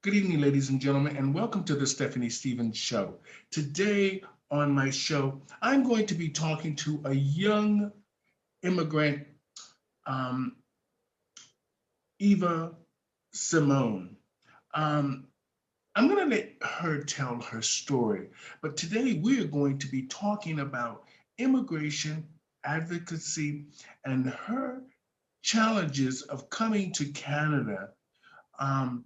Good evening, ladies and gentlemen, and welcome to the Stephanie Stevens Show. Today on my show, I'm going to be talking to a young immigrant, um, Eva Simone. Um, I'm going to let her tell her story, but today we are going to be talking about immigration, advocacy, and her challenges of coming to Canada. Um,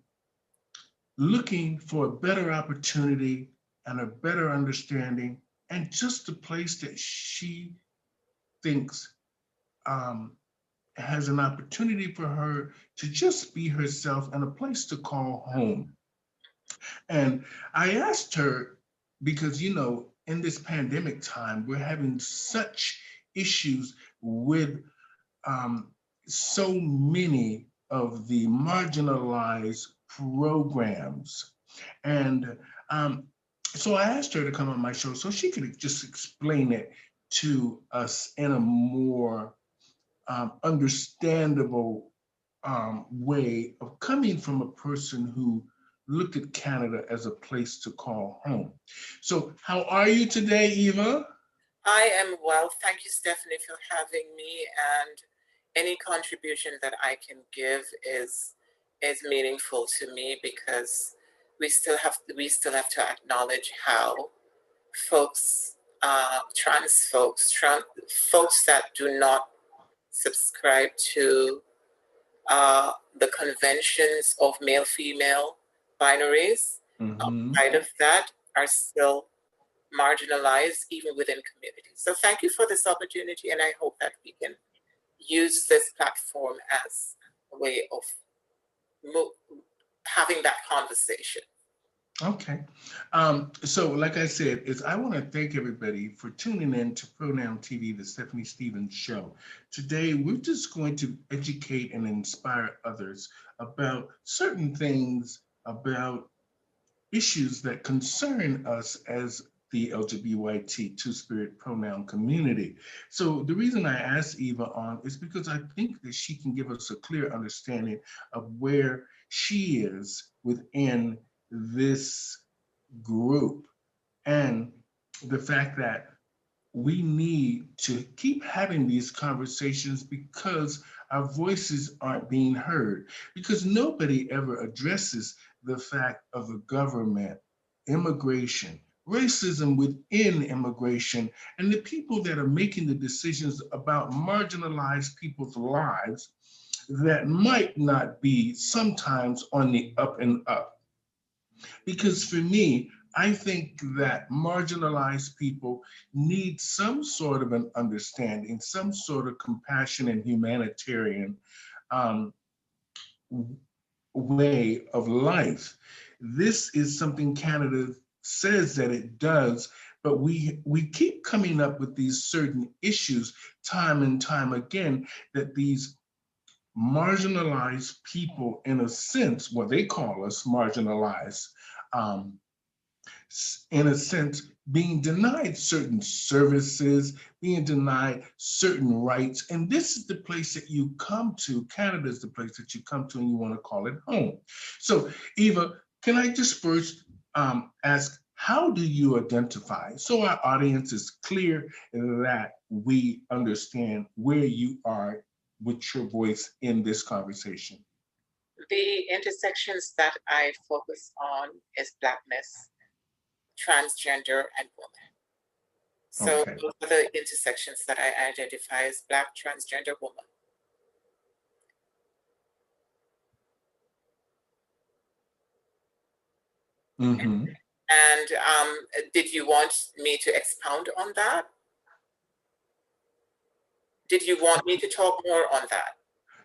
Looking for a better opportunity and a better understanding, and just a place that she thinks um, has an opportunity for her to just be herself and a place to call home. And I asked her because, in this pandemic time, we're having such issues with um, so many of the marginalized programs. And so I asked her to come on my show so she could just explain it to us in a more understandable way of coming from a person who looked at Canada as a place to call home. So, how are you today, Eva? I am well. Thank you, Stephanie, for having me. And any contribution that I can give is meaningful to me because we still have to acknowledge how folks, folks that do not subscribe to the conventions of male-female binaries, Mm-hmm. outside of that, are still marginalized even within communities. So thank you for this opportunity, and I hope that we can use this platform as a way of having that conversation. Okay. So, like I said, is I want to thank everybody for tuning in to Pronoun TV, the Stephanie Stevens Show. Today, we're just going to educate and inspire others about certain things, about issues that concern us as the LGBT Two Spirit pronoun community. So the reason I asked Eva on is because I think that she can give us a clear understanding of where she is within this group and the fact that we need to keep having these conversations because our voices aren't being heard, because nobody ever addresses the fact of the government, immigration, racism within immigration, and the people that are making the decisions about marginalized people's lives that might not be sometimes on the up and up. Because for me, I think that marginalized people need some sort of an understanding, some sort of compassion and humanitarian um, way of life. This is something Canada says that it does, but we keep coming up with these certain issues time and time again that these marginalized people, in a sense, what they call us marginalized, um, in a sense, being denied certain services, being denied certain rights. And this is the place that you come to. Canada is the place that you come to and you want to call it home. So, Eva, can I just first ask, how do you identify so our audience is clear that we understand where you are with your voice in this conversation? The intersections that I focus on is Blackness, transgender, and woman. So Okay. those are the intersections that I identify as Black, transgender, woman. Mm-hmm. And did you want me to expound on that? Did you want me to talk more on that?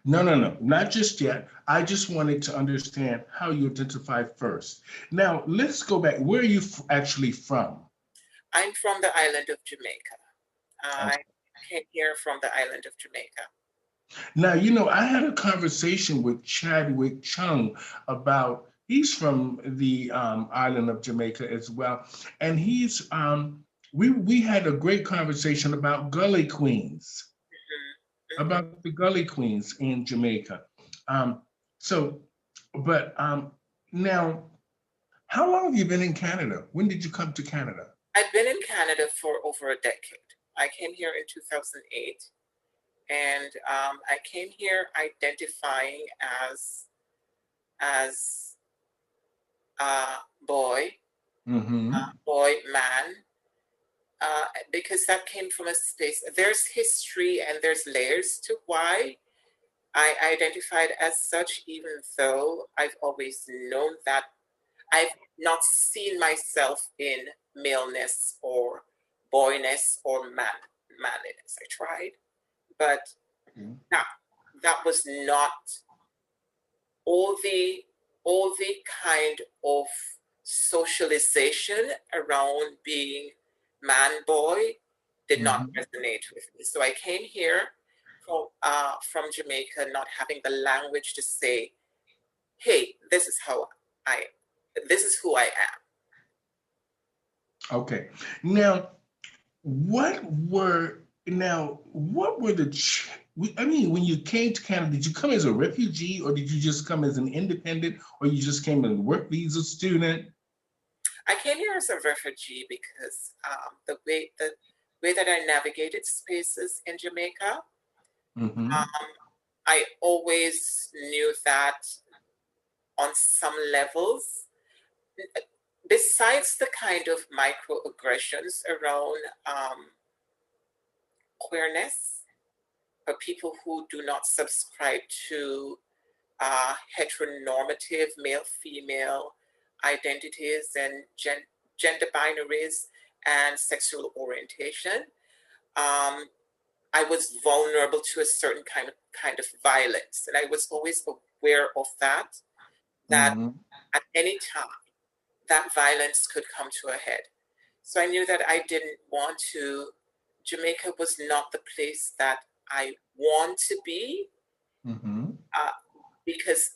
No, no, no, not just yet. I just wanted to understand how you identify first. Now, let's go back. Where are you actually from? I'm from the island of Jamaica. I Okay. came here from the island of Jamaica. Now, I had a conversation with Chadwick Chung about, he's from the island of Jamaica as well. And we had a great conversation about gully queens, Mm-hmm. about the gully queens in Jamaica. Um, so, but Now, how long have you been in Canada? When did you come to Canada? I've been in Canada for over a decade. I came here in 2008, and I came here identifying as a boy, Mm-hmm. man, because that came from a space. There's history and there's layers to why I identified as such, even though I've always known that I've not seen myself in maleness or boyness or manliness. I tried, but that that was not all the kind of socialization around being man boy did not Mm-hmm. resonate with me. So I came here from Jamaica, not having the language to say, "Hey, I, this is who I am." Okay. Now, what were the I mean, when you came to Canada, did you come as a refugee or did you just come as an independent or you just came as a work visa student? I came here as a refugee because the way that I navigated spaces in Jamaica, Mm-hmm. um, I always knew that on some levels, besides the kind of microaggressions around queerness, for people who do not subscribe to heteronormative male-female identities and gender binaries and sexual orientation, I was vulnerable to a certain kind of violence, and I was always aware of that Mm-hmm. at any time that violence could come to a head. So I knew that I didn't want to. Jamaica was not the place that I want to be, Mm-hmm. uh, because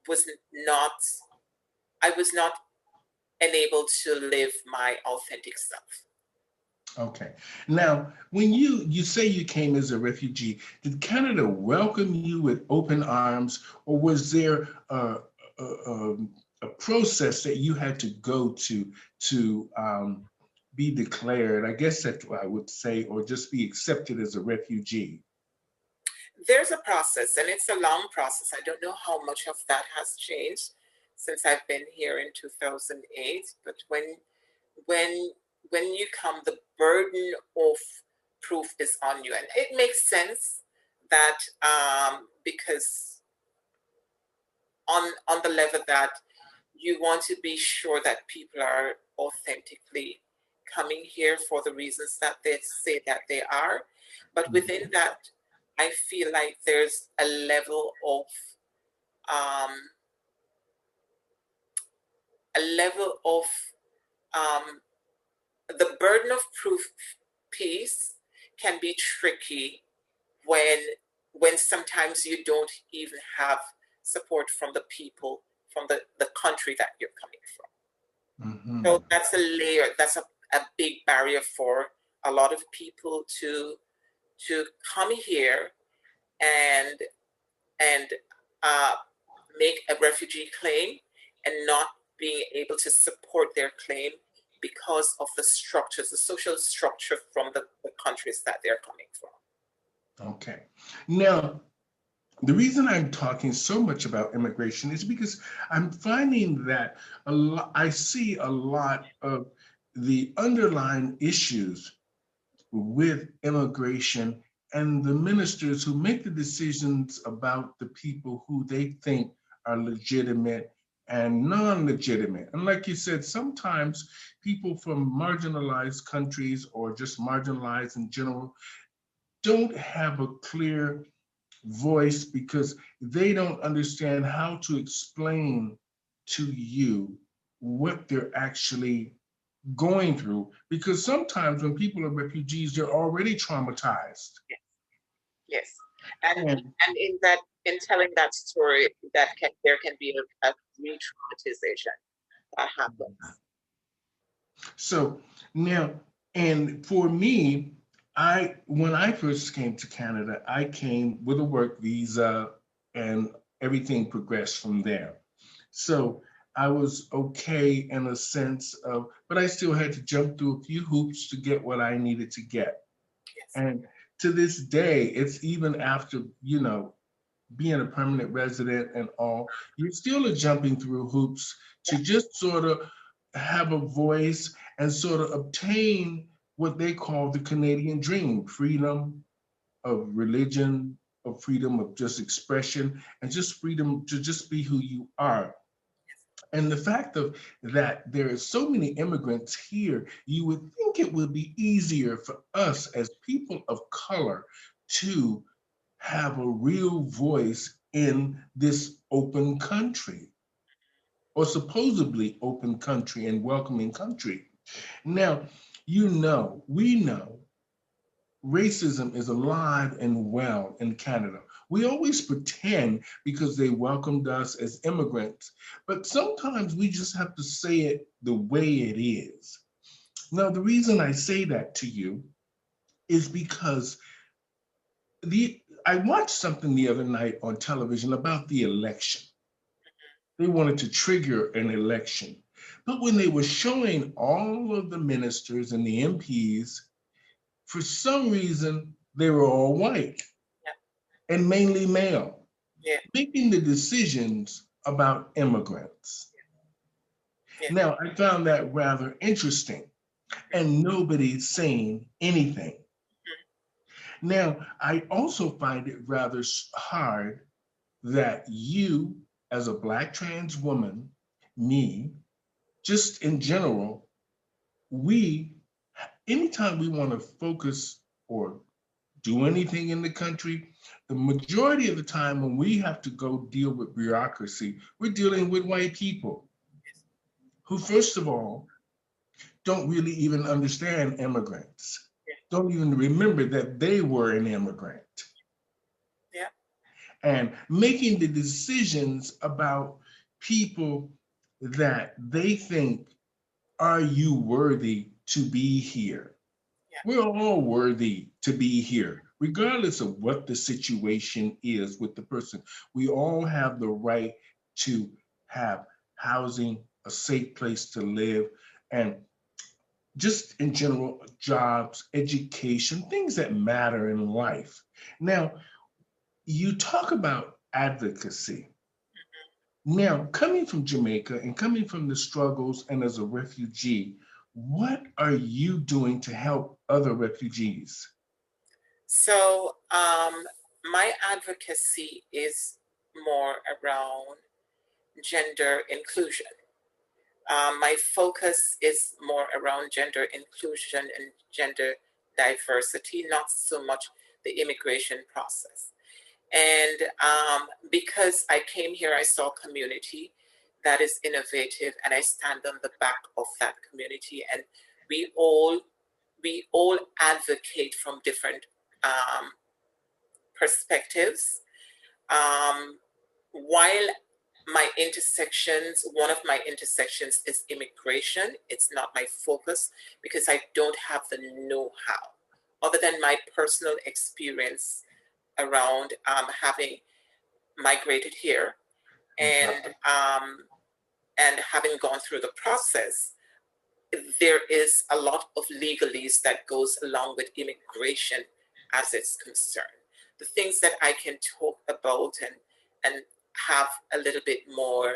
was not I was not enabled to live my authentic self. Okay. Now, when you say you came as a refugee, did Canada welcome you with open arms, or was there a, a process that you had to go to be declared? I guess that's what I would say, or just be accepted as a refugee. There's a process, and it's a long process. I don't know how much of that has changed since I've been here in 2008. But when when you come, the burden of proof is on you, and it makes sense that because on the level that you want to be sure that people are authentically coming here for the reasons that they say that they are, but within Mhm. that, I feel like there's a level of um, a level of um, the burden of proof piece can be tricky when sometimes you don't even have support from the people from the country that you're coming from. So Mhm. that's a layer, that's a big barrier for a lot of people to come here and and uh, make a refugee claim and not being able to support their claim because of the structures, the social structure from the countries that they're coming from. Okay. Now, the reason I'm talking so much about immigration is because I'm finding that I see a lot of the underlying issues with immigration and the ministers who make the decisions about the people who they think are legitimate and non-legitimate. And like you said, sometimes people from marginalized countries or just marginalized in general don't have a clear voice because they don't understand how to explain to you what they're actually going through. Because sometimes when people are refugees, they're already traumatized. Yes, and And in telling that story, there can be a re-traumatization that happens. so now, and for me, when I first came to Canada, I came with a work visa and everything progressed from there. So I was okay in a sense of, but I still had to jump through a few hoops to get what I needed to get. Yes. And to this day, it's even after, being a permanent resident and all, you still are jumping through hoops to just sort of have a voice and sort of obtain what they call the Canadian dream, freedom of religion, of freedom of just expression, and just freedom to just be who you are. And the fact of that there are so many immigrants here, you would think it would be easier for us as people of color to have a real voice in this open country, or supposedly open country and welcoming country. Now, we know racism is alive and well in Canada. We always pretend because they welcomed us as immigrants, but sometimes we just have to say it the way it is. Now, the reason I say that to you is because I watched something the other night on television about the election. They wanted to trigger an election. But when they were showing all of the ministers and the MPs, for some reason, they were all white. Yeah. And mainly male, yeah, making the decisions about immigrants. Yeah. Now, I found that rather interesting, and nobody's saying anything. Now, I also find it rather hard that you, as a Black trans woman, me, just in general, anytime we want to focus or do anything in the country, the majority of the time when we have to go deal with bureaucracy, we're dealing with white people who, first of all, don't really even understand immigrants, don't even remember that they were an immigrant. Yeah. And making the decisions about people that they think, are you worthy to be here? Yeah. We're all worthy to be here, regardless of what the situation is with the person. We all have the right to have housing, a safe place to live, and just in general, jobs, education, things that matter in life. Now, you talk about advocacy. Now, coming from Jamaica and coming from the struggles and as a refugee, what are you doing to help other refugees? So, my advocacy is more around gender inclusion. My focus is more around gender inclusion and gender diversity, not so much the immigration process. And because I came here, I saw a community that is innovative, and I stand on the back of that community. And we all advocate from different perspectives. While one of my intersections is immigration, it's not my focus because I don't have the know-how other than my personal experience around having migrated here and having gone through the process. There is a lot of legalese that goes along with immigration as it's concerned. The things that I can talk about and have a little bit more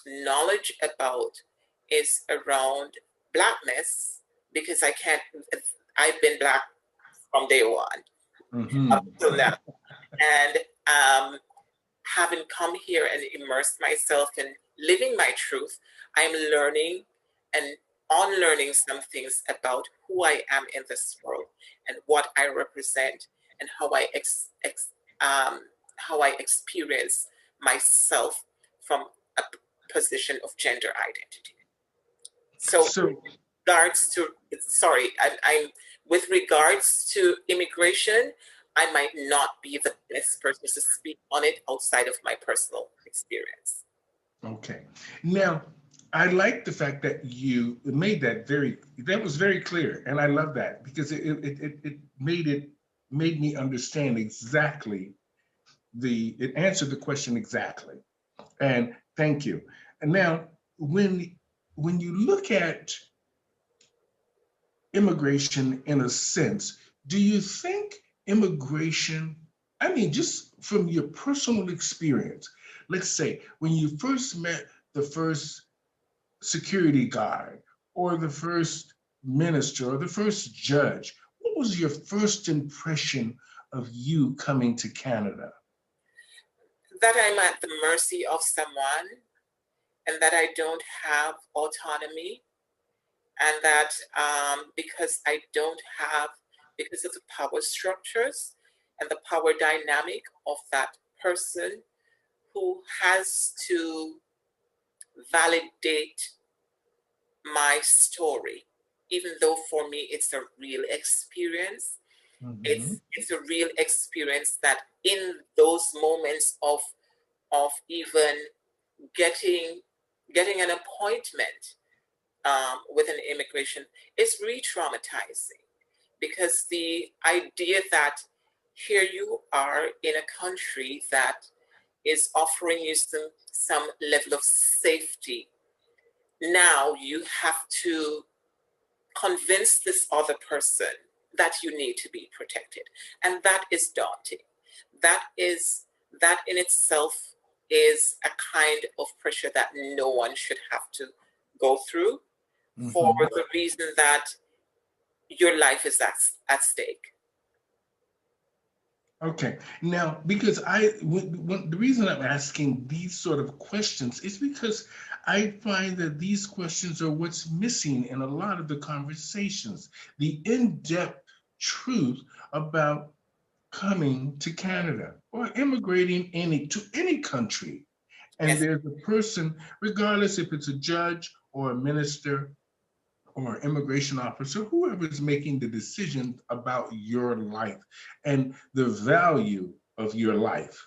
knowledge about is around Blackness, because I've been Black from day one up till now. And having come here and immersed myself in living my truth, I'm learning and unlearning some things about who I am in this world and what I represent and how I experience myself from a position of gender identity. So with regards to immigration, I might not be the best person to speak on it outside of my personal experience. Okay. Now, I like the fact that you made that was very clear. And I love that because it made me understand exactly it answered the question exactly. And Thank you. And now, when you look at immigration in a sense, do you think immigration, I mean, just from your personal experience, let's say when you first met the first security guard or the first minister or the first judge, what was your first impression of you coming to Canada? That I'm at the mercy of someone and that I don't have autonomy, and that because of the power structures and the power dynamic of that person who has to validate my story, even though for me it's a real experience. Mm-hmm. It's a real experience that in those moments of even getting an appointment with an immigration is re-traumatizing, because the idea that here you are in a country that is offering you some level of safety. Now you have to convince this other person that you need to be protected. And that is daunting. That in itself is a kind of pressure that no one should have to go through, for Mm-hmm. the reason that your life is at stake. Okay. Now, because the reason I'm asking these sort of questions is because I find that these questions are what's missing in a lot of the conversations, the in-depth truth about coming to Canada or immigrating to any country. And Yes, there's a person, regardless if it's a judge or a minister or immigration officer, whoever is making the decision about your life and the value of your life.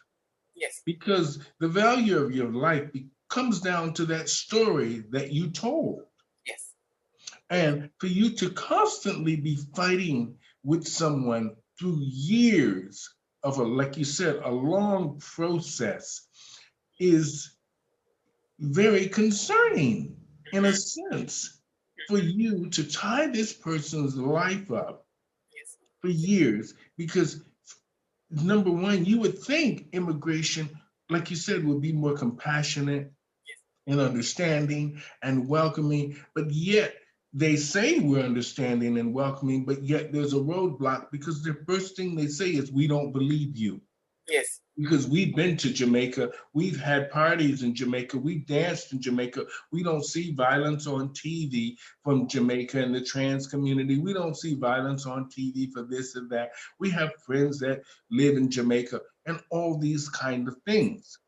yes, Because the value of your life comes down to that story that you told. yes, And for you to constantly be fighting with someone through years of like you said, a long process is very concerning in a mm-hmm. sense, for you to tie this person's life up Yes, for years. Because number one, you would think immigration, like you said, would be more compassionate yes, and understanding and welcoming, but yet they say we're understanding and welcoming, but yet there's a roadblock because the first thing they say is we don't believe you. yes, Because we've been to Jamaica, we've had parties in Jamaica, we danced in Jamaica. We don't see violence on TV from Jamaica and the trans community. We don't see violence on TV for this and that. We have friends that live in Jamaica and all these kind of things.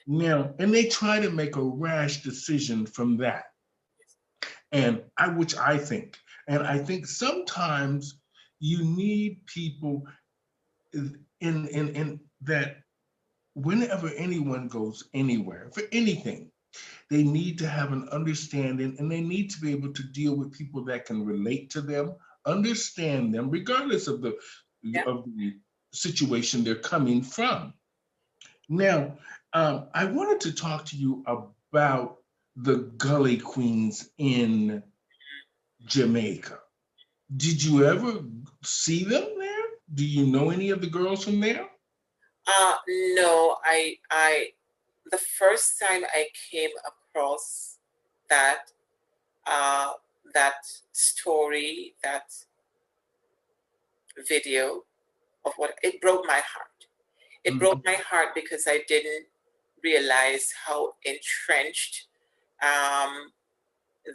Now, and they try to make a rash decision from that. Which I think, and I think sometimes you need people in that whenever anyone goes anywhere for anything, they need to have an understanding and they need to be able to deal with people that can relate to them, understand them, regardless of yeah. the situation they're coming from. Now, I wanted to talk to you about the Gully Queens in Jamaica. Did you ever see them there? Do you know any of the girls from there? No, the first time I came across that uh, that story, that video of what it broke my heart. It broke Mhm. my heart because I didn't realize how entrenched um,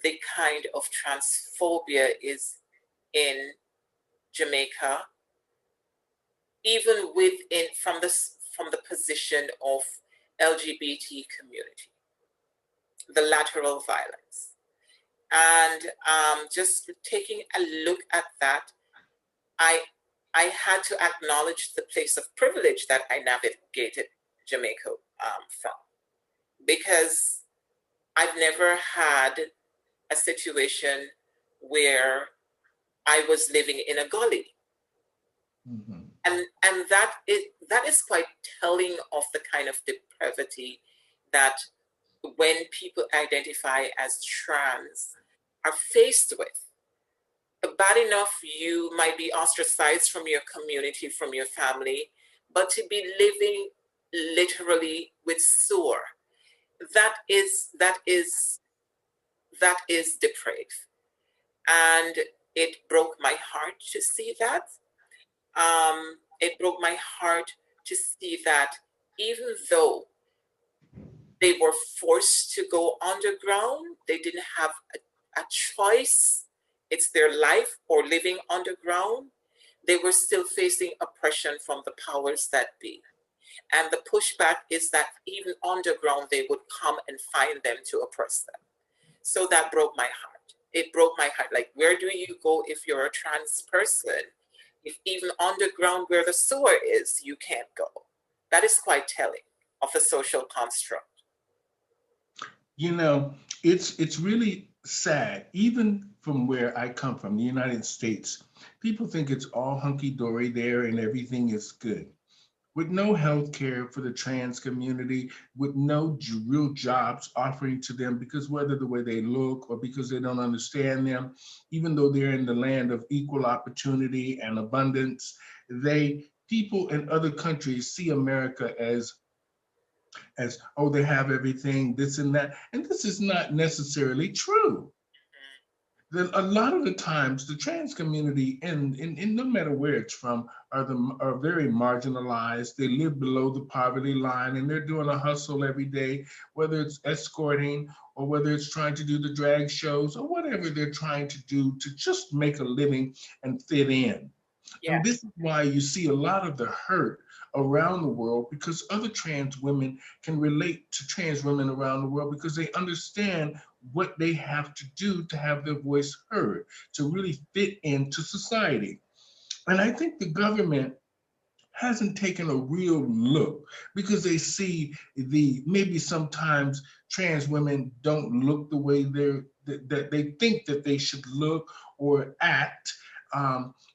the kind of transphobia is in Jamaica, even within from the position of LGBT community, the lateral violence. And just taking a look at that, I I had to acknowledge the place of privilege that I navigated Jamaica from, because I've never had a situation where I was living in a gully, Mhm. and that is quite telling of the kind of depravity that when people identify as trans are faced with. Bad enough, you might be ostracized from your community, from your family, but to be living literally with sore, that is depraved. And it broke my heart to see that. It broke my heart to see that even though they were forced to go underground, they didn't have a choice. It's their life or living underground. They were still facing oppression from the powers that be. And the pushback is that even underground, they would come and find them to oppress them. So that broke my heart. It broke my heart. Like, where do you go if you're a trans person? If even underground where the sewer is, you can't go. That is quite telling of a social construct. You know, it's really sad. Even from where I come from, the United States, people think it's all hunky-dory there and everything is good. With no health care for the trans community, with no real jobs offering to them because whether the way they look or because they don't understand them, even though they're in the land of equal opportunity and abundance, people in other countries see America as oh, they have everything, this and that. And this is not necessarily true. A lot of the times, the trans community, and no matter where it's from, are very marginalized. They live below the poverty line, and they're doing a hustle every day, whether it's escorting or whether it's trying to do the drag shows or whatever they're trying to do to just make a living and fit in. Yeah. And this is why you see a lot of the hurt around the world, because other trans women can relate to trans women around the world because they understand what they have to do to have their voice heard, to really fit into society. And I think the government hasn't taken a real look because they see maybe sometimes trans women don't look the way that they think that they should look or act.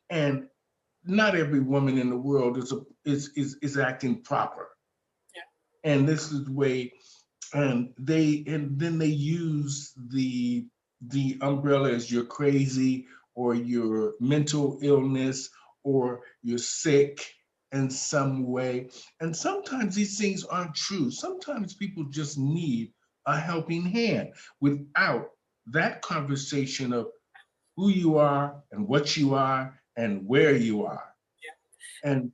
And not every woman in the world is acting proper. Yeah. And this is the way, and then they use the umbrella as you're crazy or your mental illness or you're sick in some way. And sometimes these things aren't true. Sometimes people just need a helping hand without that conversation of who you are and what you are and where you are. Yeah. And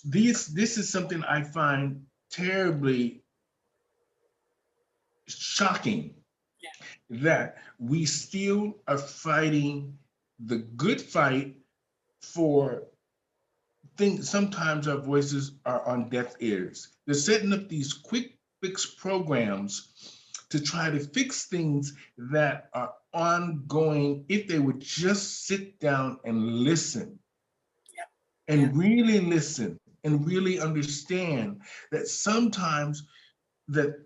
this is something I find terribly shocking. Yeah. That we still are fighting the good fight for things. Sometimes our voices are on deaf ears. They're setting up these quick fix programs to try to fix things that are ongoing if they would just sit down and listen. Yeah. And really listen and really understand that sometimes that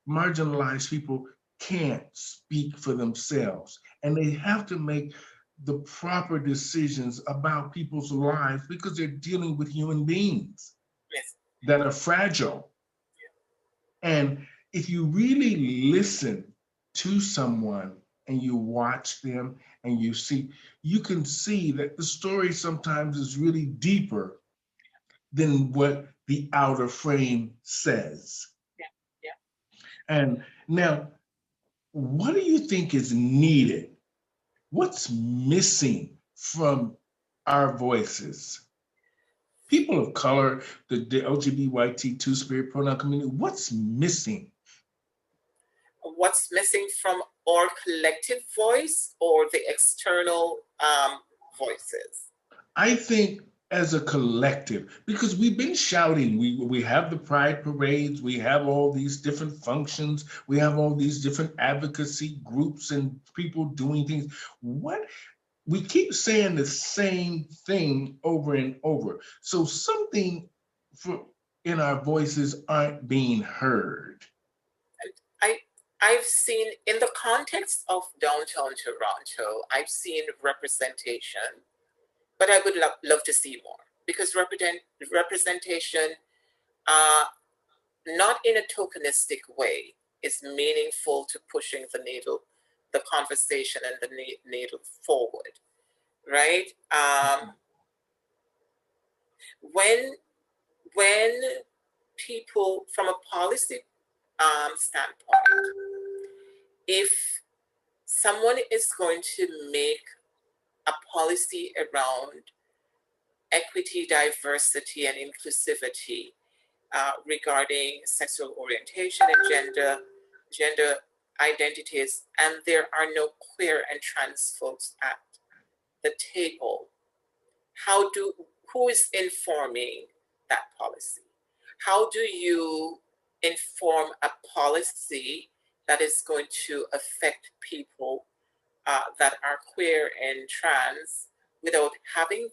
marginalized people can't speak for themselves and they have to make the proper decisions about people's lives because they're dealing with human beings. Yes. That are fragile. Yeah. And if you really listen to someone and you watch them and you can see that the story sometimes is really deeper than what the outer frame says. Yeah. Yeah. And now, what do you think is needed? What's missing from our voices? People of color, the LGBT two-spirit pronoun community, what's missing? What's missing from our collective voice or the external voices? I think as a collective, because we've been shouting, we have the pride parades, we have all these different functions, we have all these different advocacy groups and people doing things. We keep saying the same thing over and over. So something in our voices aren't being heard. I've seen, in the context of downtown Toronto, I've seen representation, but I would love to see more, because representation, not in a tokenistic way, is meaningful to pushing the conversation and the needle forward, right? When people, from a policy standpoint, if someone is going to make a policy around equity, diversity, and inclusivity regarding sexual orientation and gender identities, and there are no queer and trans folks at the table, who is informing that policy? How do you inform a policy that is going to affect people that are queer and trans without having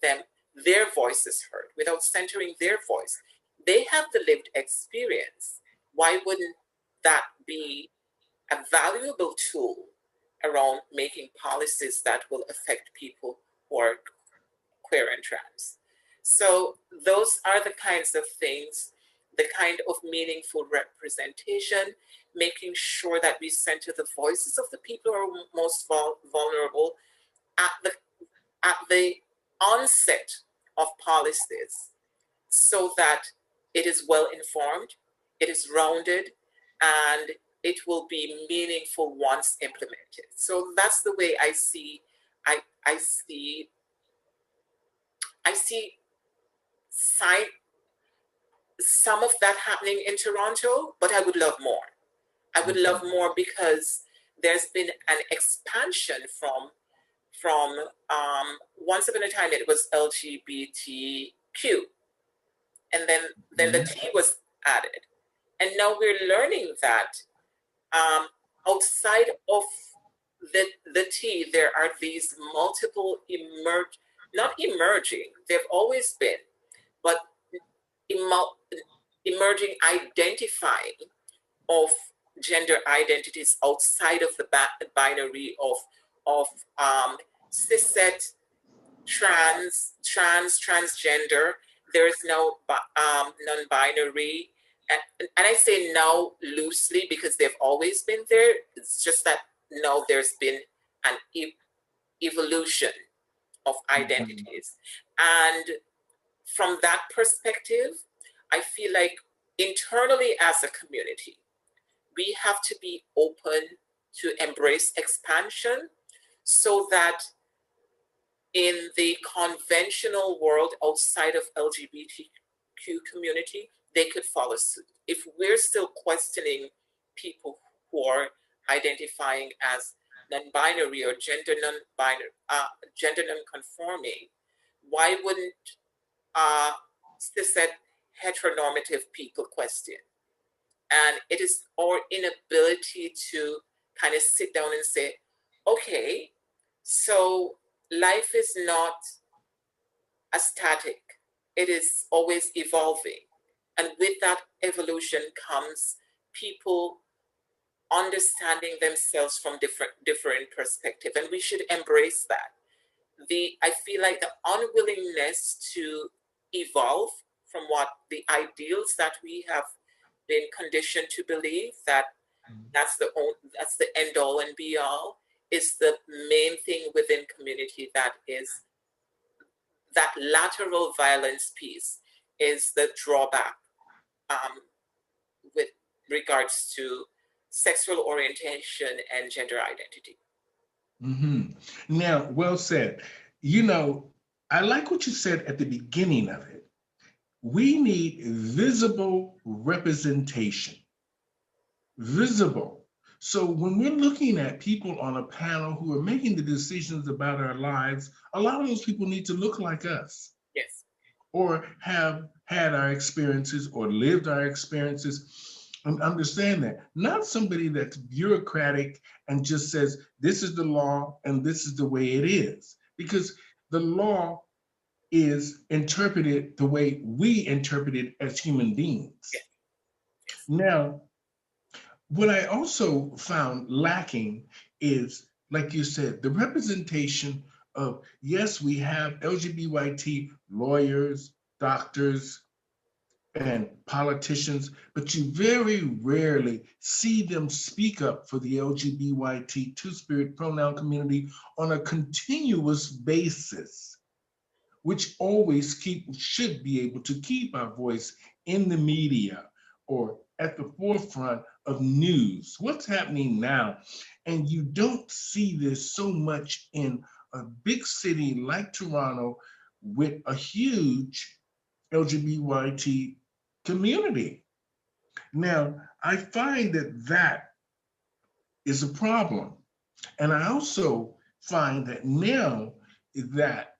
their voices heard, without centering their voice? They have the lived experience. Why wouldn't that be a valuable tool around making policies that will affect people who are queer and trans? So those are the kinds of things, the kind of meaningful representation, making sure that we center the voices of the people who are most vulnerable at the onset of policies, so that it is well informed, it is rounded, and it will be meaningful once implemented. So that's the way I see some of that happening in Toronto, but I would love more. I would love more, because there's been an expansion from once upon a time it was LGBTQ, and then the T was added, and now we're learning that outside of the T, there are these multiple not emerging, they've always been, but emerging identifying of gender identities outside of the binary of cishet, transgender. There is now non-binary, and I say now loosely because they've always been there. It's just that now there's been an evolution of identities. And from that perspective, I feel like internally as a community, we have to be open to embrace expansion, so that in the conventional world outside of LGBTQ community, they could follow suit. If we're still questioning people who are identifying as non-binary or gender non-conforming, why wouldn't cishet heteronormative people question? And it is our inability to kind of sit down and say, okay, so life is not a static, it is always evolving. And with that evolution comes people understanding themselves from different perspective, and we should embrace that. I feel like the unwillingness to evolve from what the ideals that we have been conditioned to believe, that that's the end all and be all, is the main thing within community. That is, that lateral violence piece is the drawback with regards to sexual orientation and gender identity. Now, well said. You know, I like what you said at the beginning of it. We need visible representation. Visible. So when we're looking at people on a panel who are making the decisions about our lives, a lot of those people need to look like us. Yes. Or have had our experiences or lived our experiences, and understand that. Not somebody that's bureaucratic and just says, this is the law and this is the way it is. Because the law is interpreted the way we interpret it as human beings. Yes. Now, what I also found lacking is, like you said, the representation of, yes, we have LGBT lawyers, doctors, and politicians, but you very rarely see them speak up for the LGBT two-spirit pronoun community on a continuous basis, which always should be able to keep our voice in the media or at the forefront of news. What's happening now? And you don't see this so much in a big city like Toronto with a huge LGBT community. Now, I find that that is a problem. And I also find that now that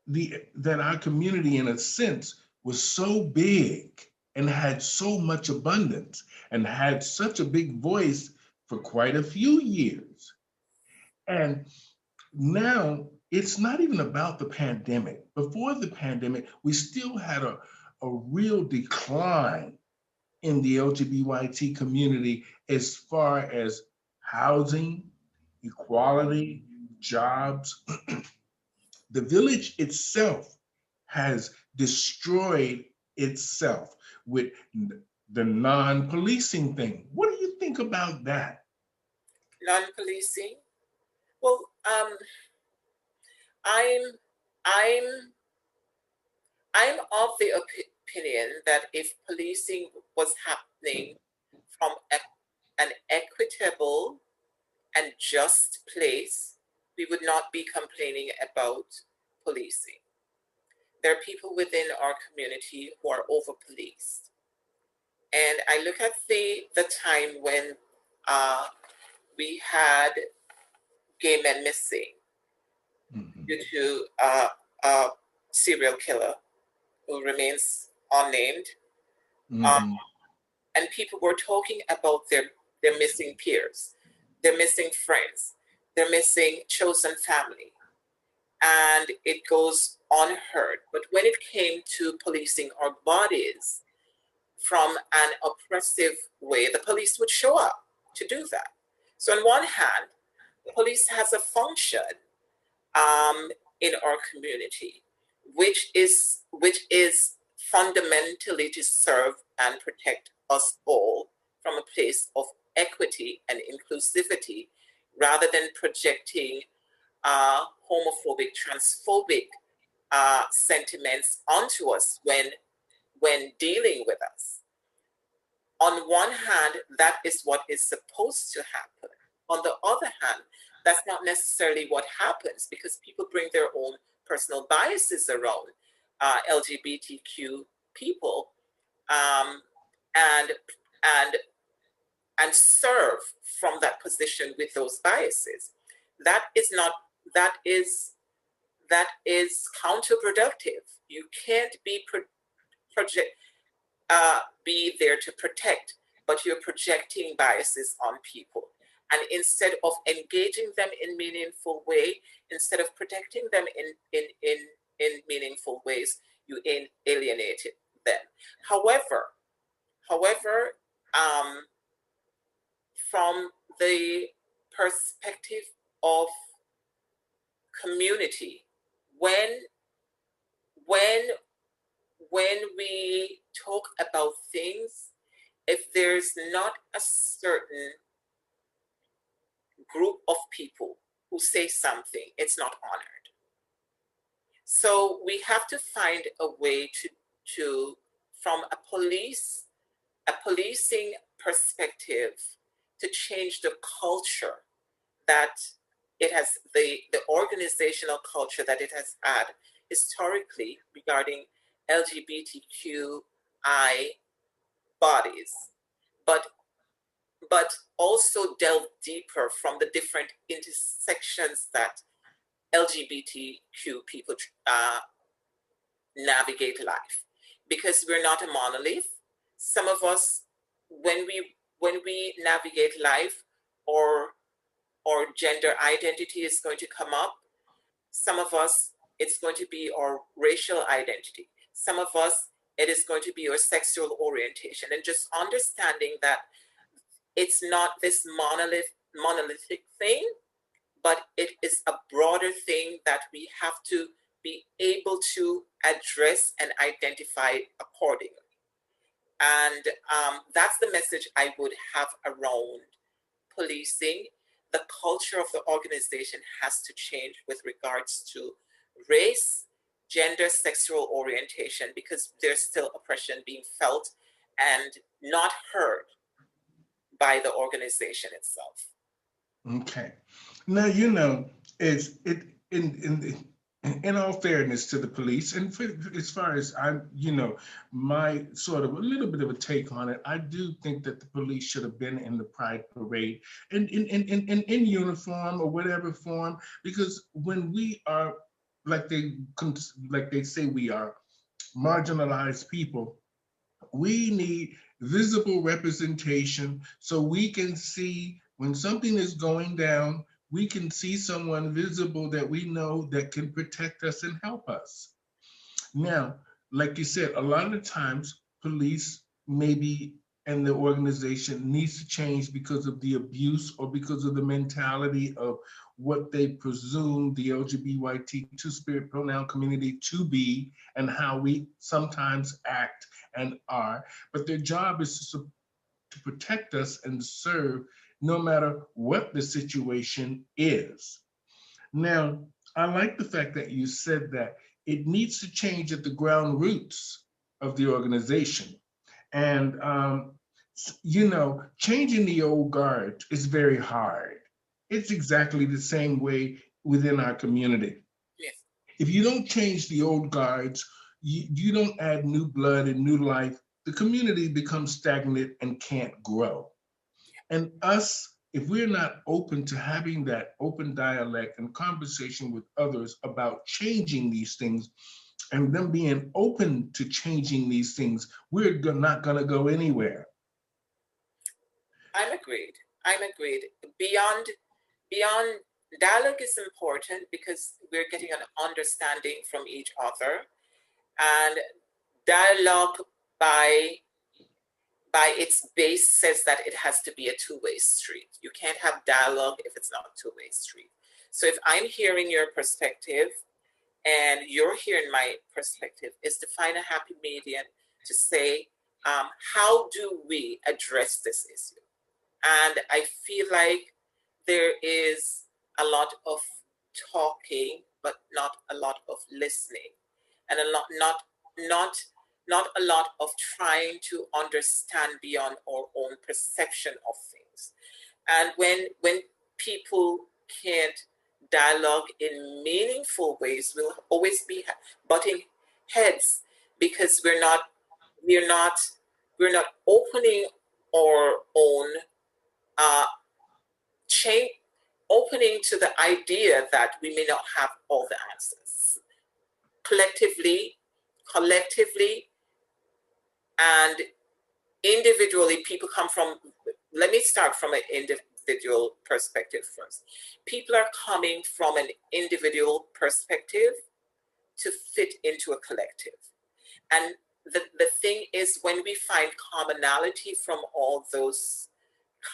that our community, in a sense, was so big and had so much abundance and had such a big voice for quite a few years. And now it's not even about the pandemic. Before the pandemic, we still had a real decline in the LGBT community as far as housing, equality, jobs. The village itself has destroyed itself with the non-policing thing. What do you think about that? Non-policing? Well, I'm I'm I'm of the opinion that if policing was happening from an equitable and just place, we would not be complaining about policing. There are people within our community who are over policed. And I look at the time when we had gay men missing due to a serial killer who remains unnamed. And people were talking about their missing peers, their missing friends, their missing chosen family. And it goes unheard. But when it came to policing our bodies from an oppressive way, the police would show up to do that. So on one hand, the police has a function in our community, which is fundamentally to serve and protect us all from a place of equity and inclusivity, rather than projecting homophobic, transphobic sentiments onto us when dealing with us. On one hand, that is what is supposed to happen. On the other hand, that's not necessarily what happens, because people bring their own personal biases around LGBTQ people, and serve from that position with those biases. That is counterproductive. You can't be be there to protect, but you're projecting biases on people. And instead of engaging them in meaningful way, instead of protecting them in meaningful ways, you alienated them. However, from the perspective of community, when we talk about things, if there's not a certain group of people who say something, it's not honored. So we have to find a way to from a policing perspective, to change the culture that it has, the organizational culture that it has had historically regarding LGBTQI bodies, but also delve deeper from the different intersections that LGBTQ people navigate life, because we're not a monolith. Some of us, when we navigate life, or gender identity is going to come up. Some of us, it's going to be our racial identity. Some of us, it is going to be your sexual orientation, and just understanding that it's not this monolithic thing, but it is a broader thing that we have to be able to address and identify accordingly. And that's the message I would have around policing. The culture of the organization has to change with regards to race, gender, sexual orientation, because there's still oppression being felt and not heard by the organization itself. Okay. Now, you know, it's it in all fairness to the police, and as far as I'm, you know, my sort of a little bit of a take on it, I do think that the police should have been in the Pride Parade in uniform or whatever form, because when we are like they say we are marginalized people, we need visible representation so we can see when something is going down, we can see someone visible that we know that can protect us and help us. Now, like you said, a lot of the times police maybe and the organization needs to change because of the abuse or because of the mentality of what they presume the LGBT two-spirit pronoun community to be and how we sometimes act and are. But their job is to protect us and serve no matter what the situation is. Now, I like the fact that you said that it needs to change at the ground roots of the organization. And, you know, changing the old guard is very hard. It's exactly the same way within our community. Yes. If you don't change the old guards, you don't add new blood and new life, the community becomes stagnant and can't grow. And us, if we're not open to having that open dialect and conversation with others about changing these things and them being open to changing these things, we're not going to go anywhere. I'm agreed. Beyond dialogue is important because we're getting an understanding from each other, and dialogue by its base says that it has to be a two-way street. You can't have dialogue if it's not a two-way street. So if I'm hearing your perspective and you're hearing my perspective, is to find a happy medium to say, how do we address this issue? And I feel like there is a lot of talking, but not a lot of listening, and not a lot of trying to understand beyond our own perception of things. And when people can't dialogue in meaningful ways, we'll always be butting heads because we're not opening our own opening to the idea that we may not have all the answers. Collectively, and individually, people come from, let me start from an individual perspective first. People are coming from an individual perspective to fit into a collective. And the thing is, when we find commonality from all those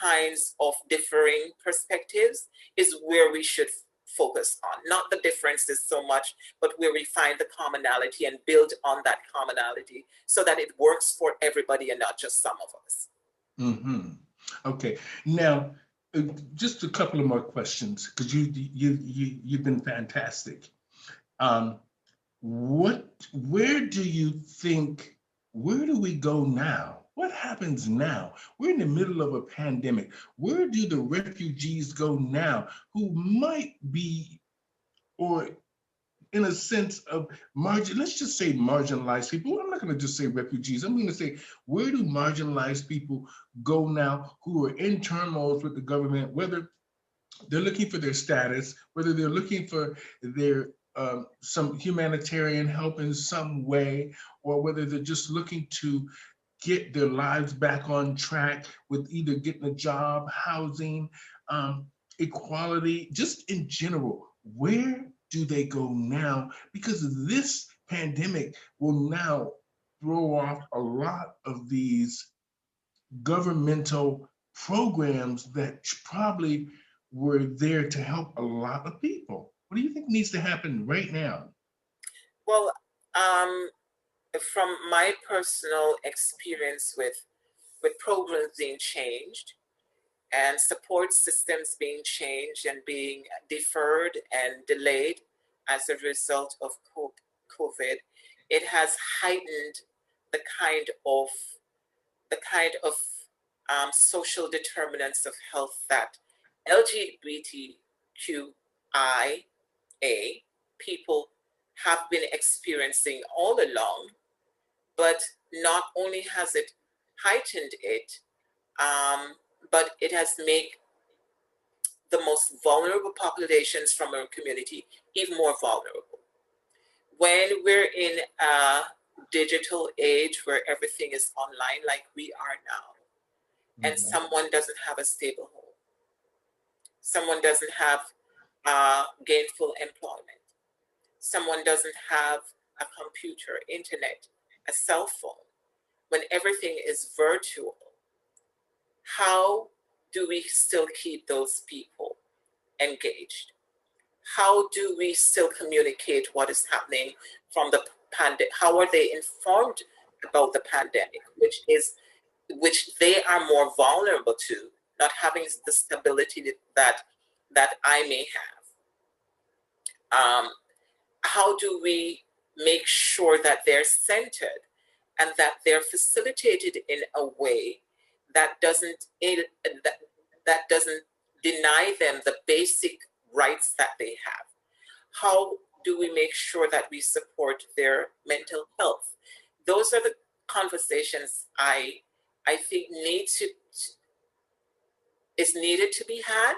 kinds of differing perspectives is where we should focus on, not the differences so much, but where we find the commonality and build on that commonality so that it works for everybody and not just some of us. Mm-hmm. Okay. Now, just a couple of more questions because you've been fantastic. Where do we go now? What happens now? We're in the middle of a pandemic. Where do the refugees go now who might be, or in a sense of let's just say marginalized people. I'm not going to just say refugees. I'm going to say, where do marginalized people go now who are in turmoil with the government, whether they're looking for their status, whether they're looking for their some humanitarian help in some way, or whether they're just looking to get their lives back on track with either getting a job, housing, equality, just in general. Where do they go now? Because this pandemic will now throw off a lot of these governmental programs that probably were there to help a lot of people. What do you think needs to happen right now? Well, um, from my personal experience with programs being changed and support systems being changed and being deferred and delayed as a result of COVID, it has heightened the kind of social determinants of health that LGBTQIA people have been experiencing all along, but not only has it heightened it, but it has made the most vulnerable populations from our community even more vulnerable. When we're in a digital age where everything is online like we are now, and someone doesn't have a stable home, someone doesn't have gainful employment, someone doesn't have a computer, internet, a cell phone, when everything is virtual, how do we still keep those people engaged? How do we still communicate what is happening from the pandemic? How are they informed about the pandemic, which they are more vulnerable to, not having the stability that I may have? How do we make sure that they're centered and that they're facilitated in a way that doesn't deny them the basic rights that they have? How do we make sure that we support their mental health? Those are the conversations I think is needed to be had,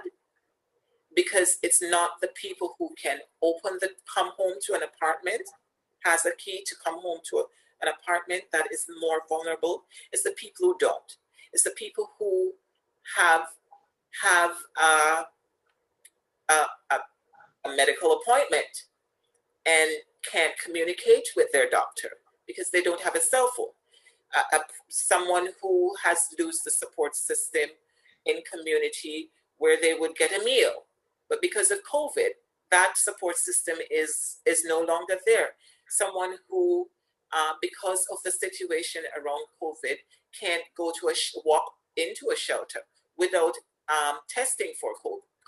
because it's not the people who can come home to an apartment, has a key to come home to an apartment that is more vulnerable. It's the people who don't. It's the people who have a medical appointment and can't communicate with their doctor because they don't have a cell phone. Someone who has used the support system in community where they would get a meal, but because of COVID, that support system is no longer there. Someone who, because of the situation around COVID, can't go to walk into a shelter without testing for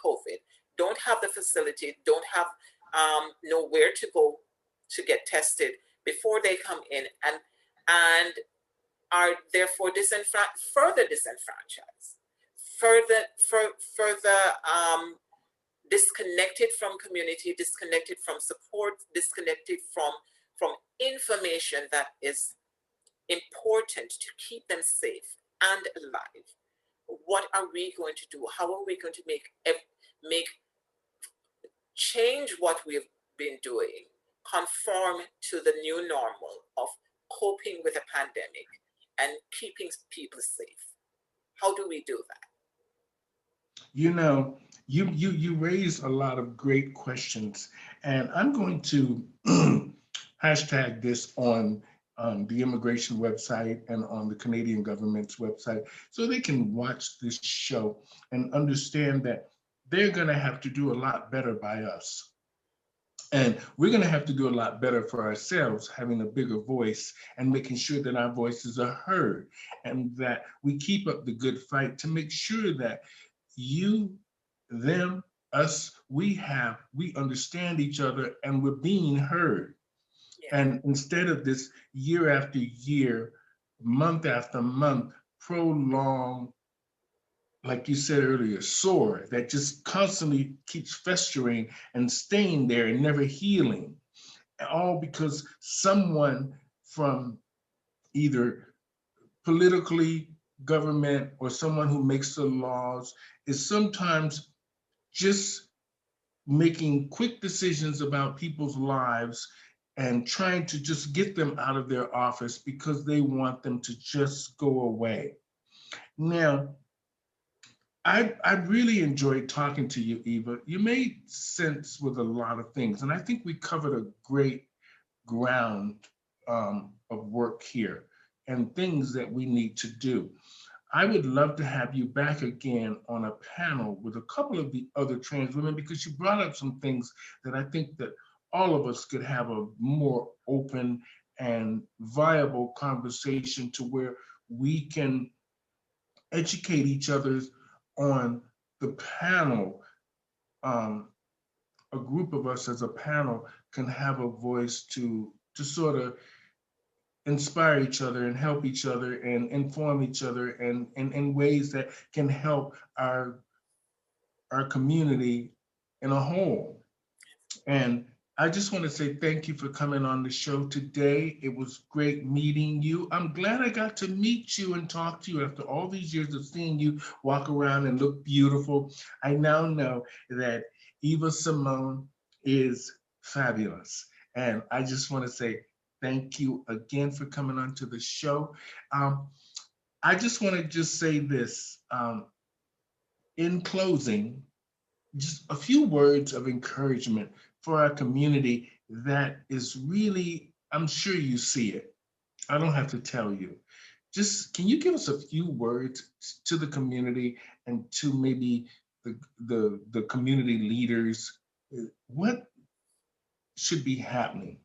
COVID, don't have the facility, don't have nowhere to go to get tested before they come in, and are therefore further disenfranchised, further disconnected from community, disconnected from support, disconnected from information that is important to keep them safe and alive. What are we going to do? How are we going to make change what we've been doing conform to the new normal of coping with a pandemic and keeping people safe? How do we do that? You know, you raise a lot of great questions, and I'm going to hashtag this on the immigration website and on the Canadian government's website so they can watch this show and understand that they're going to have to do a lot better by us. And we're going to have to do a lot better for ourselves, having a bigger voice and making sure that our voices are heard and that we keep up the good fight to make sure that you, them, us, we understand each other and we're being heard. Yeah. And instead of this year after year, month after month, prolonged, like you said earlier, sore that just constantly keeps festering and staying there and never healing, all because someone from either politically, government, or someone who makes the laws is sometimes just making quick decisions about people's lives and trying to just get them out of their office because they want them to just go away. Now, I really enjoyed talking to you, Eva. You made sense with a lot of things, and I think we covered a great ground of work here and things that we need to do. I would love to have you back again on a panel with a couple of the other trans women, because you brought up some things that I think that all of us could have a more open and viable conversation to where we can educate each other on the panel. Um, a group of us as a panel can have a voice to sort of inspire each other and help each other and inform each other and in ways that can help our community in a whole. And I just want to say thank you for coming on the show today. It was great meeting you. I'm glad I got to meet you and talk to you after all these years of seeing you walk around and look beautiful. I now know that Eva Simone is fabulous. And I just want to say thank you again for coming on to the show. Um, I just want to just say this in closing, just a few words of encouragement for our community that is really, I'm sure you see it. I don't have to tell you. Just can you give us a few words to the community and to maybe the community leaders? What should be happening?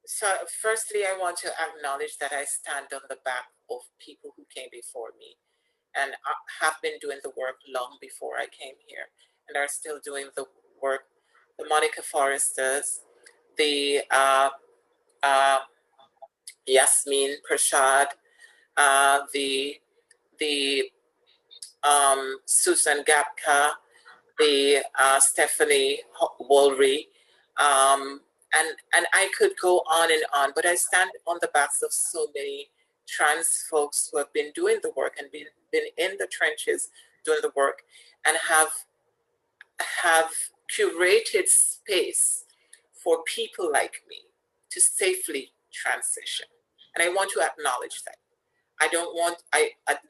So, firstly, I want to acknowledge that I stand on the back of people who came before me and have been doing the work long before I came here and are still doing the work. The Monica Foresters, the Yasmin Prashad, the Susan Gapka, the Stephanie Wolry, and I could go on and on, but I stand on the backs of so many trans folks who have been doing the work and been in the trenches doing the work and have curated space for people like me to safely transition. And I want to acknowledge that. I don't want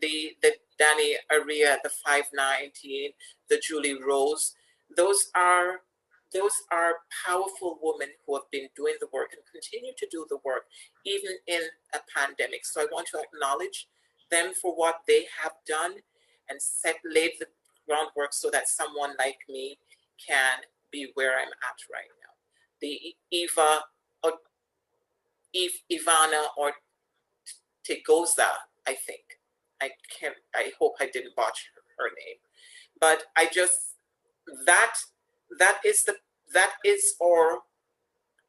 the Danny Aria, the 519, the Julie Rose. Those are powerful women who have been doing the work and continue to do the work even in a pandemic. So I want to acknowledge them for what they have done and laid the groundwork so that someone like me can be where I'm at right now. The Ivana or Tegoza, I think. I hope I didn't botch her name. But I just that is our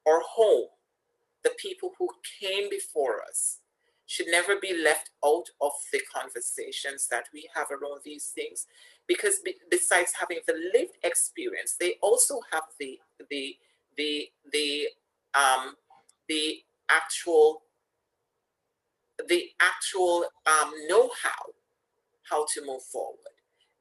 home. The people who came before us should never be left out of the conversations that we have around these things, because besides having the lived experience, they also have the actual know-how to move forward.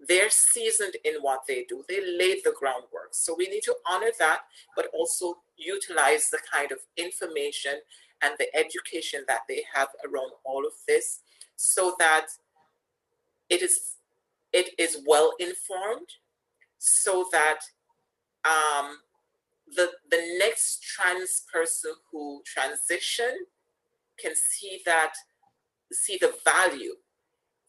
They're seasoned in what they do. They laid the groundwork. So we need to honor that, but also utilize the kind of information and the education that they have around all of this so that it is well informed, so that the next trans person who transition can see the value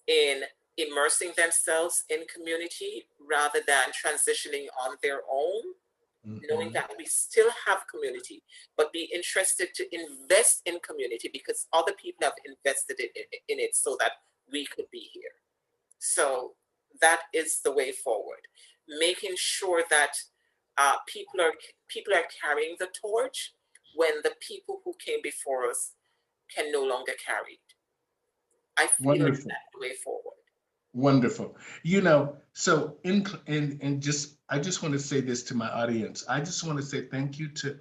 in immersing themselves in community rather than transitioning on their own, knowing that we still have community, but be interested to invest in community because other people have invested in it so that we could be here. So that is the way forward. Making sure that people are carrying the torch when the people who came before us can no longer carry it. I feel like that's the way forward. Wonderful. So I just want to say this to my audience. I just want to say thank you to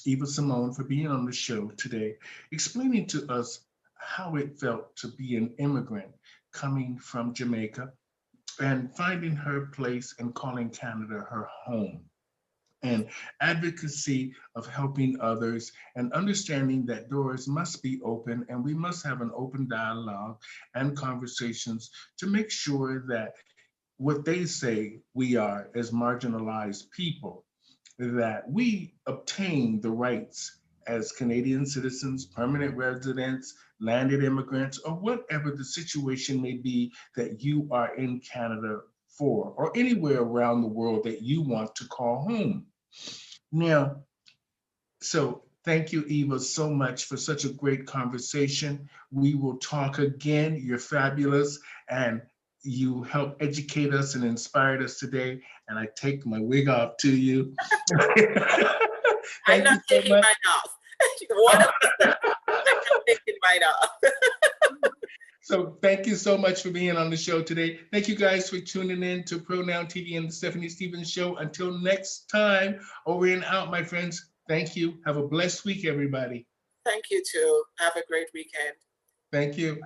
Eva Simone for being on the show today, explaining to us how it felt to be an immigrant coming from Jamaica and finding her place and calling Canada her home, and advocacy of helping others and understanding that doors must be open and we must have an open dialogue and conversations to make sure that what they say we are as marginalized people, that we obtain the rights as Canadian citizens, permanent residents, landed immigrants, or whatever the situation may be that you are in Canada for, or anywhere around the world that you want to call home. Now, So thank you, Eva, so much for such a great conversation. We will talk again. You're fabulous, and you help educate us and inspired us today. And I take my wig off to you. I'm Thank not you so taking much. mine off. One of us, I'm not taking mine off. So thank you so much for being on the show today. Thank you guys for tuning in to Pronoun TV and the Stephanie Stevens Show. Until next time, over and out, my friends. Thank you. Have a blessed week, everybody. Thank you too. Have a great weekend. Thank you.